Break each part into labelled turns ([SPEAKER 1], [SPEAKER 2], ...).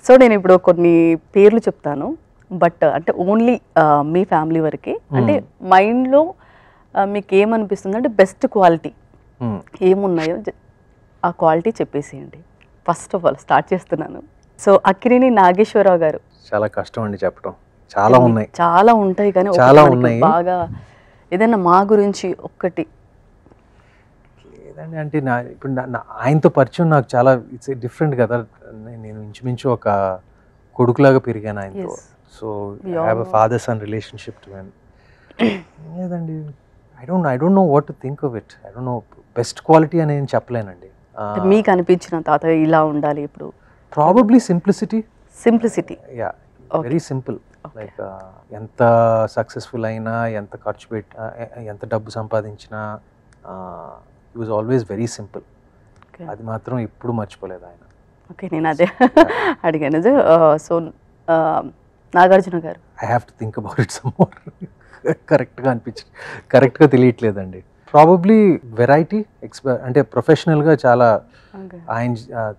[SPEAKER 1] So నేను ఇప్పుడు కొన్ని పేర్లు చెప్తాను, బట్ అంటే ఓన్లీ మీ ఫ్యామిలీ వరకే. అంటే మైండ్లో మీకు ఏమనిపిస్తుంది అంటే బెస్ట్ క్వాలిటీ ఏమున్నాయో ఆ క్వాలిటీ చెప్పేసేయండి. ఫస్ట్ ఆఫ్ ఆల్ స్టార్ట్ చేస్తున్నాను. సో అక్కినేని నాగేశ్వరరావు గారు.
[SPEAKER 2] చాలా కష్టం అండి చెప్పడం, చాలా ఉన్నాయి,
[SPEAKER 1] చాలా ఉంటాయి, కానీ
[SPEAKER 2] చాలా ఉన్నాయి.
[SPEAKER 1] బాగా ఏదైనా మా గురించి ఒక్కటి.
[SPEAKER 2] లేదండి, అంటే ఇప్పుడు ఆయనతో పరిచయం నాకు చాలా ఇట్స్ డిఫరెంట్ కదా. నేను ఇంచుమించు ఒక కొడుకులాగా పెరిగాను ఆయనతో. So I have a father son relationship to him. లేదండి, I don't know what to think of it. I don't know best quality అని నేను చెప్పలేనండి.
[SPEAKER 1] మీకు అనిపించిన తాత ఇలా ఉండాలి ఇప్పుడు?
[SPEAKER 2] Probably simplicity. Yeah, very simple. Like ఎంత సక్సెస్ఫుల్ అయినా, ఎంత ఖర్చు పెట్టినా, ఎంత డబ్బు సంపాదించినా, he was always very simple. అది మాత్రం ఎప్పుడు మర్చిపోలేదు ఆయన.
[SPEAKER 1] ఓకే, నేను అదే అడిగాను. సో నాగార్జున గారు.
[SPEAKER 2] I have to think about it some more. కరెక్ట్గా తెలియట్లేదండి. ప్రాబబ్లీ వెరైటీ, అంటే ప్రొఫెషనల్గా చాలా ఆయన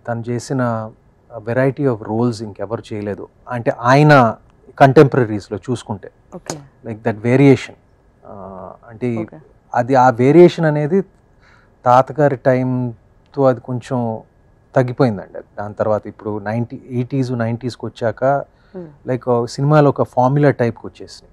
[SPEAKER 2] తను చేసిన వెరైటీ ఆఫ్ రోల్స్ ఇంకెవరు చేయలేదు. అంటే ఆయన కంటెంపరీస్లో చూసుకుంటే లైక్ దట్ వేరియేషన్, అంటే అది ఆ వేరియేషన్ అనేది తాతగారి టైంతో అది కొంచెం తగ్గిపోయిందండి. దాని తర్వాత ఇప్పుడు 80s 90s వచ్చాక లైక్ సినిమాలో ఒక ఫార్ములా టైప్కి వచ్చేసింది.